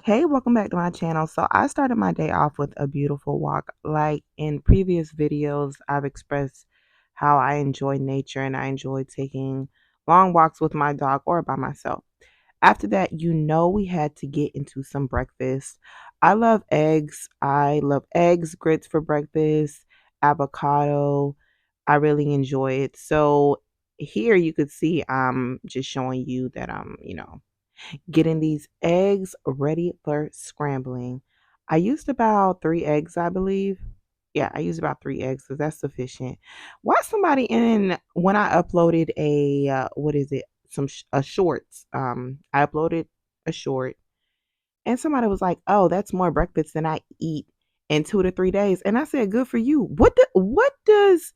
Hey, welcome back to my channel. So I started my day off with a beautiful walk. Like in previous videos, I've expressed how I enjoy nature and I enjoy taking long walks with my dog or by myself. After that, we had to get into some breakfast. I love eggs. I love eggs, grits for breakfast, avocado. I really enjoy it. So here you could see I'm just showing you that I'm getting these eggs ready for scrambling. I used about 3 eggs, I believe. Yeah, I used about 3 eggs because that's sufficient. Why somebody when I uploaded a what is it? A shorts. I uploaded a short, and somebody was like, "Oh, that's more breakfast than I eat in 2 to 3 days." And I said, "Good for you. What does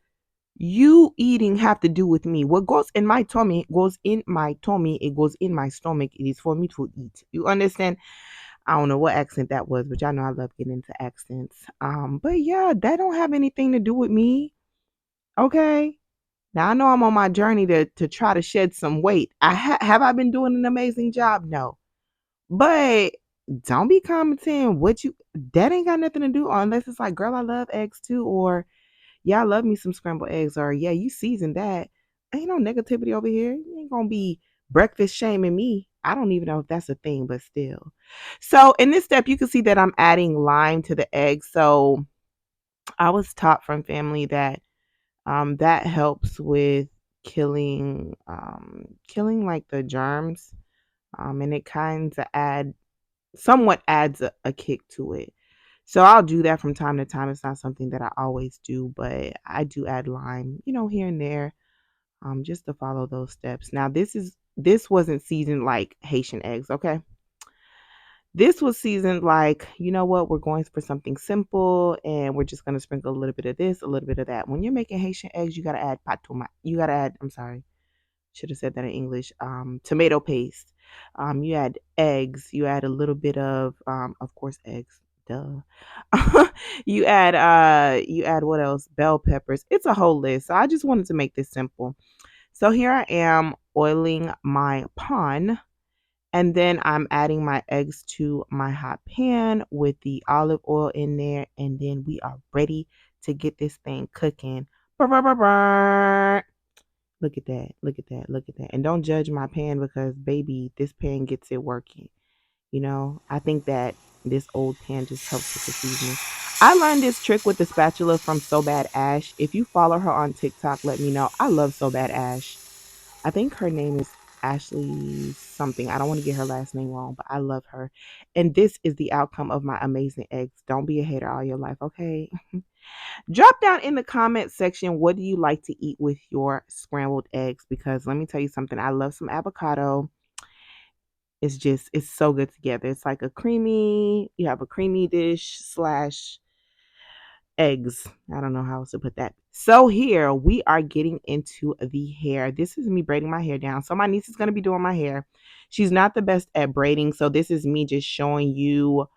you eating have to do with me? What goes in my tummy goes in my tummy. It goes in my stomach. It is for me to eat. You understand?" I don't know what accent that was, but y'all know I love getting into accents. But yeah, that don't have anything to do with me. Okay. Now I know I'm on my journey to try to shed some weight. Have I been doing an amazing job? No. But don't be commenting what you that ain't got nothing to do unless it's like, girl, I love eggs too, or yeah, I love me some scrambled eggs, or yeah, you seasoned that. Ain't no negativity over here. You ain't gonna be breakfast shaming me. I don't even know if that's a thing, but still. So in this step, you can see that I'm adding lime to the egg. So I was taught from family that that helps with killing like the germs. And it kind of somewhat adds a kick to it. So I'll do that from time to time. It's not something that I always do, but I do add lime, here and there, just to follow those steps. Now this wasn't seasoned like Haitian eggs, okay? This was seasoned like, you know what, we're going for something simple and we're just gonna sprinkle a little bit of this, a little bit of that. When you're making Haitian eggs, you gotta add patoma. You gotta add, I'm sorry, should have said that in English. Tomato paste. You add eggs. You add a little bit of course, eggs. Duh. You add what else? Bell peppers. It's a whole list. So I just wanted to make this simple. So here I am oiling my pan, and then I'm adding my eggs to my hot pan with the olive oil in there, and then we are ready to get this thing cooking. Brr, brr, brr, brr. Look at that. Look at that. Look at that. And don't judge my pan because, baby, this pan gets it working. I think that this old pan just helps with the seasoning. I learned this trick with the spatula from So Bad Ash. If you follow her on TikTok, let me know. I love So Bad Ash. I think her name is Ashley something. I don't want to get her last name wrong, but I love her. And this is the outcome of my amazing eggs. Don't be a hater all your life, okay? Drop down in the comment section, what do you like to eat with your scrambled eggs? Because let me tell you something, I love some avocado. It's so good together. It's like you have a creamy dish slash eggs. I don't know how else to put that. So here we are getting into the hair. This is me braiding my hair down. So my niece is going to be doing my hair. She's not the best at braiding. So this is me just showing you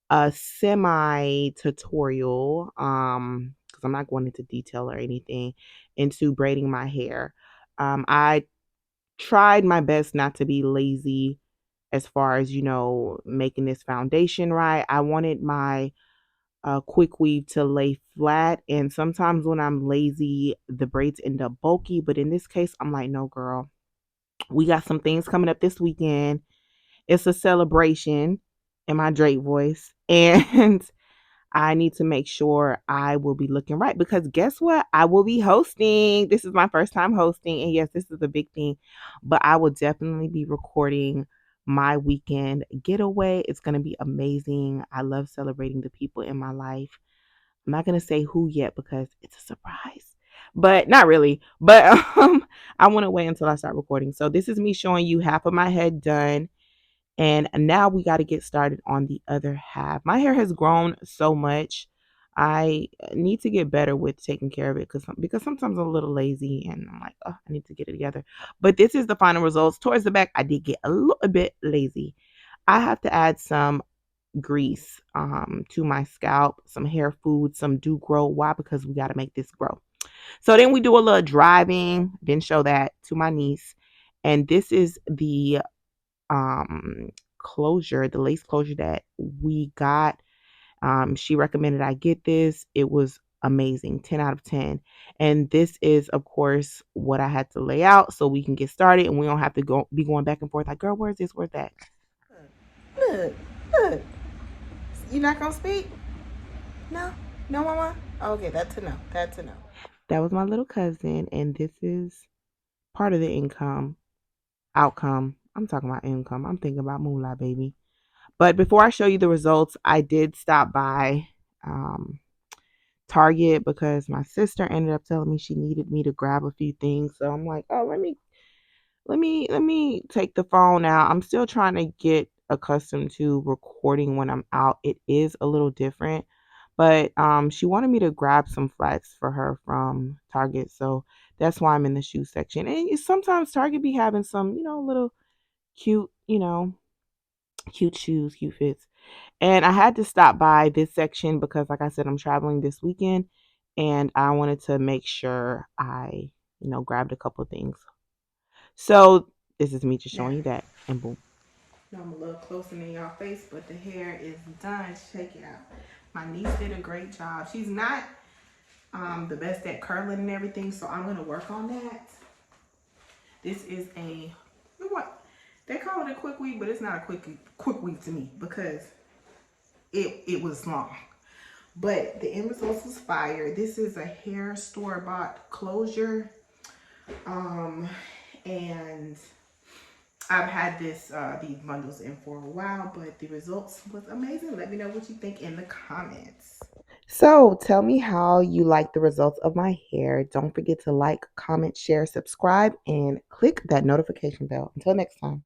a semi tutorial, because I'm not going into detail or anything, into braiding my hair. I tried my best not to be lazy as far as making this foundation right. I wanted my quick weave to lay flat, and sometimes when I'm lazy the braids end up bulky, but in this case I'm like, no girl, we got some things coming up this weekend. It's a celebration in my Drake voice, and I need to make sure I will be looking right because guess what? I will be hosting. This is my first time hosting. And yes, this is a big thing, but I will definitely be recording my weekend getaway. It's going to be amazing. I love celebrating the people in my life. I'm not going to say who yet because it's a surprise, but not really. But I want to wait until I start recording. So this is me showing you half of my head done. And now we got to get started on the other half. My hair has grown so much. I need to get better with taking care of it because sometimes I'm a little lazy and I'm like, oh, I need to get it together. But this is the final results. Towards the back, I did get a little bit lazy. I have to add some grease to my scalp, some hair food, some do grow. Why? Because we got to make this grow. So then we do a little driving. Didn't show that to my niece. And this is the closure, the lace closure that we got. She recommended I get this. It was amazing, 10 out of 10. And this is, of course, what I had to lay out so we can get started and we don't have to be going back and forth like, girl, where's this, where's that? Look, look. You not gonna speak? No? No, mama? Okay, that's a no. That's a no. That was my little cousin, and this is part of the outcome. I'm talking about income. I'm thinking about Moonlight Baby. But before I show you the results, I did stop by Target because my sister ended up telling me she needed me to grab a few things. So I'm like, oh, let me take the phone out. I'm still trying to get accustomed to recording when I'm out. It is a little different, but she wanted me to grab some flats for her from Target, so that's why I'm in the shoe section. And sometimes Target be having some, little cute, cute shoes, cute fits. And I had to stop by this section because, like I said, I'm traveling this weekend, and I wanted to make sure I, grabbed a couple of things. So this is me just showing you that, and boom. No, I'm a little closer in y'all face, but the hair is done. Check it out. My niece did a great job. She's not the best at curling and everything, so I'm gonna work on that. This is what they call it, a quick weave, but it's not a quick weave to me because it was long. But the end results was fire. This is a hair store-bought closure, and I've had these bundles in for a while, but the results was amazing. Let me know what you think in the comments. So tell me how you like the results of my hair. Don't forget to like, comment, share, subscribe, and click that notification bell. Until next time.